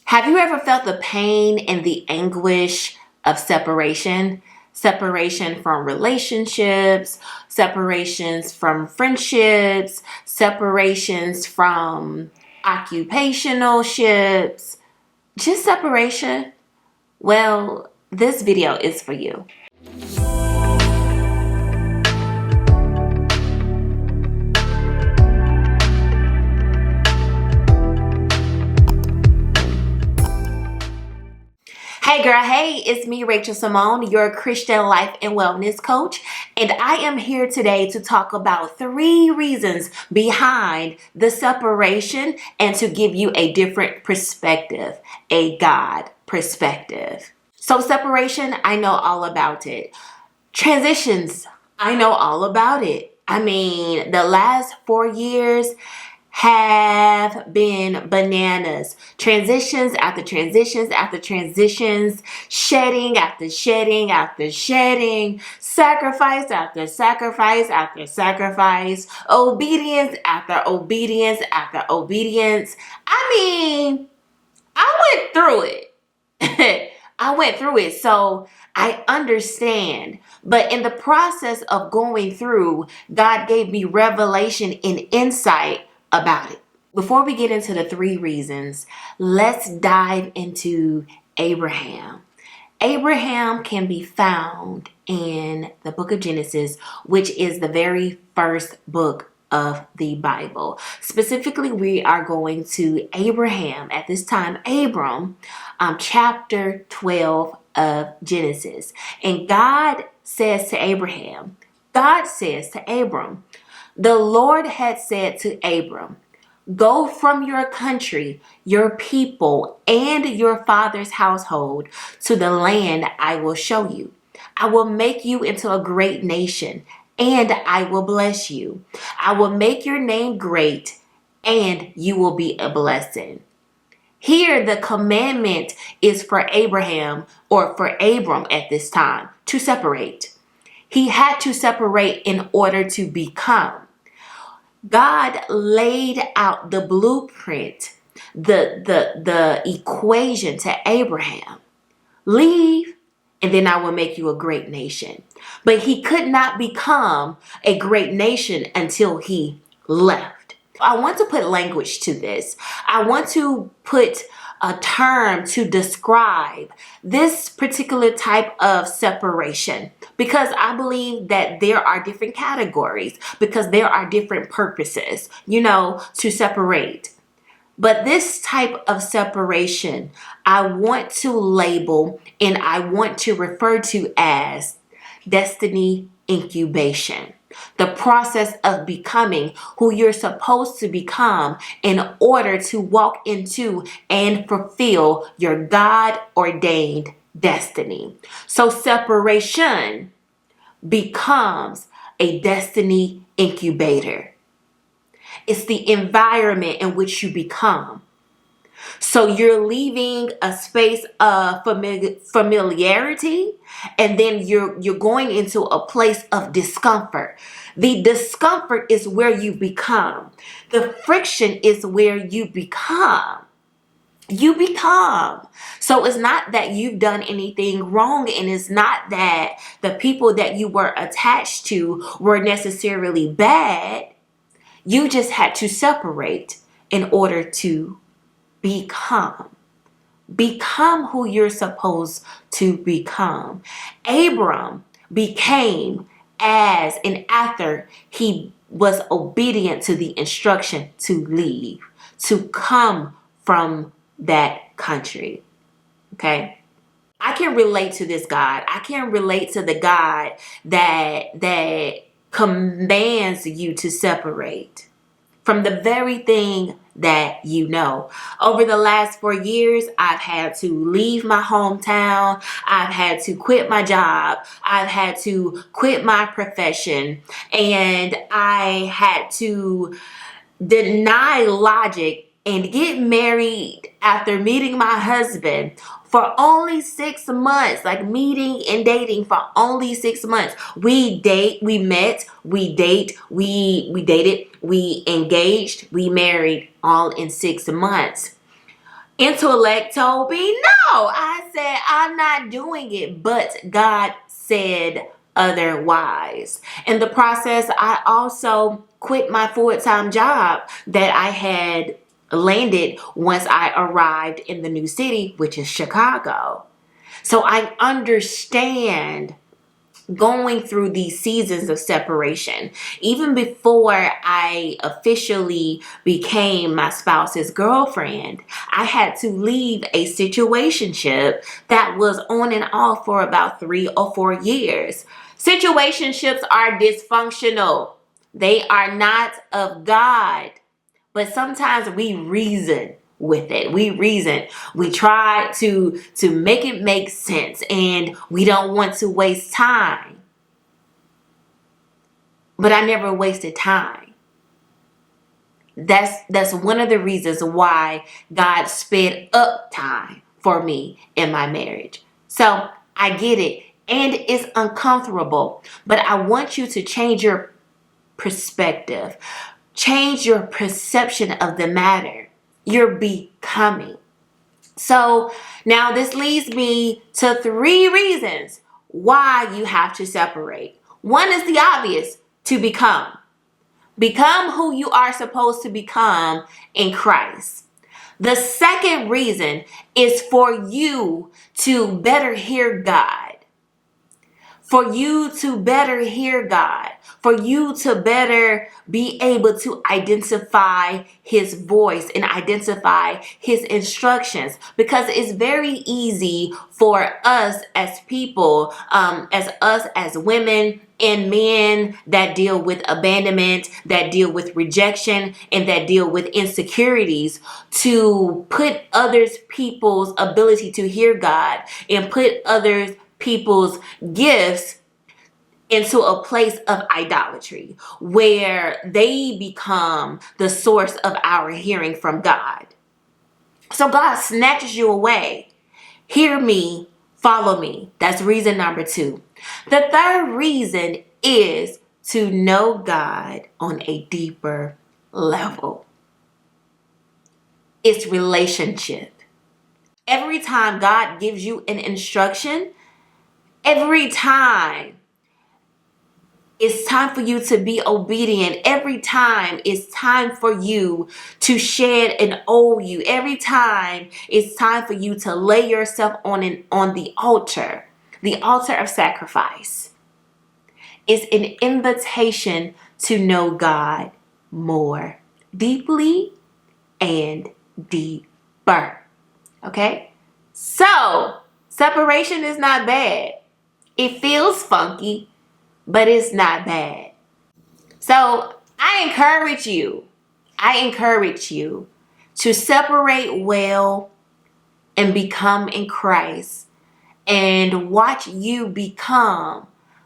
Have you ever felt the pain and the anguish of separation? Separation from relationships, separations from friendships, separations from occupational ships, just separation? Well, this video is for you. Hey girl, hey, it's me, Rachel Simone, your Christian life and wellness coach, and I am here today to talk about 3 reasons behind the separation and to give you a different perspective, a God perspective. So separation, I know all about it. Transitions, I know all about it. I mean, the last 4 years have been bananas. Transitions after transitions after transitions, shedding after shedding after shedding, sacrifice after sacrifice after sacrifice, obedience after obedience after obedience. I mean, I went through it. I went through it, so I understand. But in the process of going through, God gave me revelation and insight about it. Before we get into the 3 reasons, let's dive into Abraham. Abraham can be found in the book of Genesis, which is the very first book of the Bible. Specifically, we are going to Abraham, at this time, Abram, chapter 12 of Genesis. And God says to Abram, the Lord had said to Abram, go from your country, your people, and your father's household to the land I will show you. I will make you into a great nation, and I will bless you. I will make your name great, and you will be a blessing. Here, the commandment is for Abraham, or for Abram at this time, to separate. He had to separate in order to become. God laid out the blueprint, the equation to Abraham. Leave, and then I will make you a great nation. But he could not become a great nation until he left. I want to put language to this. I want to put a term to describe this particular type of separation, because I believe that there are different categories, because there are different purposes, to separate. But this type of separation, I want to label and I want to refer to as destiny incubation. The process of becoming who you're supposed to become in order to walk into and fulfill your God-ordained destiny. So separation becomes a destiny incubator. It's the environment in which you become. So you're leaving a space of familiarity, and then you're going into a place of discomfort. The discomfort is where you become. The friction is where you become. So it's not that you've done anything wrong, and it's not that the people that you were attached to were necessarily bad. You just had to separate in order to become who you're supposed to become. Abram became as and after he was obedient to the instruction to leave, to come from that country. Okay? I can relate to this God. I can relate to the God that commands you to separate from the very thing that you know. Over the last 4 years, I've had to leave my hometown. I've had to quit my job. I've had to quit my profession. And I had to deny logic and get married after meeting my husband for only 6 months, like meeting and dating for only 6 months. We dated, we dated, we engaged, we married all in 6 months. Intellect told me no. I said, I'm not doing it, but God said otherwise. In the process, I also quit my full-time job that I had landed once I arrived in the new city, which is Chicago. So I understand going through these seasons of separation. Even before I officially became my spouse's girlfriend, I had to leave a situationship that was on and off for about 3 or 4 years. Situationships are dysfunctional. They are not of God. But sometimes we reason with it. We reason. We try to make it make sense, and we don't want to waste time. But I never wasted time. That's one of the reasons why God sped up time for me in my marriage. So I get it. And it's uncomfortable. But I want you to change your perspective. Change your perception of the matter. You're becoming. So now this leads me to 3 reasons why you have to separate. One is the obvious, to become. Become who you are supposed to become in Christ. The second reason is for you to better hear God. For you to better hear God, for you to better be able to identify his voice and identify his instructions, because it's very easy for us as people, as women and men that deal with abandonment, that deal with rejection, and that deal with insecurities, to put others people's ability to hear God and put others people's gifts into a place of idolatry where they become the source of our hearing from God. So God snatches you away. Hear me, follow me. That's reason number 2. The third reason is to know God on a deeper level. It's relationship. Every time God gives you an instruction, every time it's time for you to be obedient. Every time it's time for you to shed an OU. Every time it's time for you to lay yourself on the altar of sacrifice. It's an invitation to know God more deeply and deeper. Okay? So, separation is not bad. It feels funky, but it's not bad. So I encourage you to separate well and become in Christ, and watch you become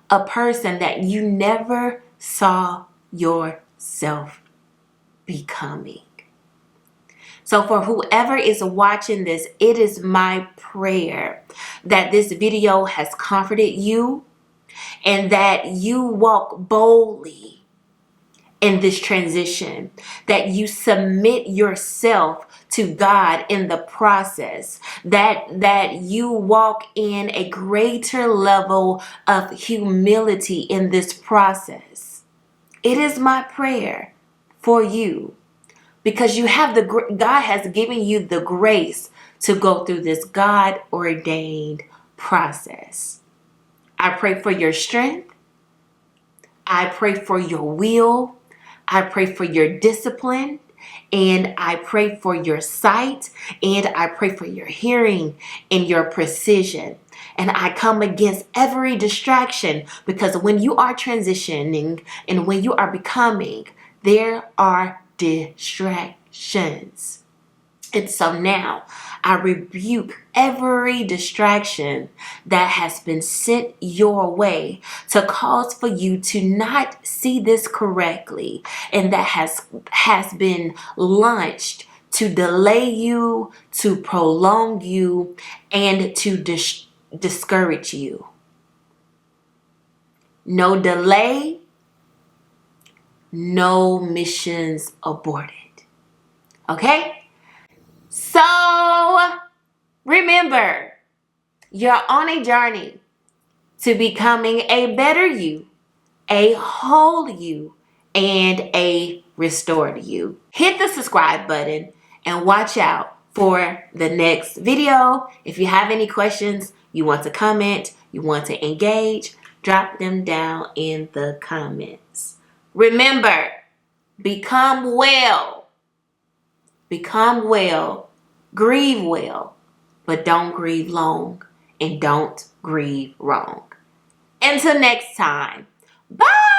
a person that you never saw yourself becoming. So for whoever is watching this, it is my prayer that this video has comforted you, and that you walk boldly in this transition, that you submit yourself to God in the process, that you walk in a greater level of humility in this process. It is my prayer for you, because God has given you the grace to go through this God-ordained process. I pray for your strength. I pray for your will. I pray for your discipline. And I pray for your sight. And I pray for your hearing and your precision. And I come against every distraction, because when you are transitioning and when you are becoming, there are distractions. And so now I rebuke every distraction that has been sent your way to cause for you to not see this correctly, and that has been launched to delay you, to prolong you, and to discourage you. No delay, no missions aborted. Okay? So remember, you're on a journey to becoming a better you, a whole you, and a restored you. Hit the subscribe button and watch out for the next video. If you have any questions, you want to comment, you want to engage, drop them down in the comments. Remember, become well. Become well. Grieve well. But don't grieve long. And don't grieve wrong. Until next time. Bye.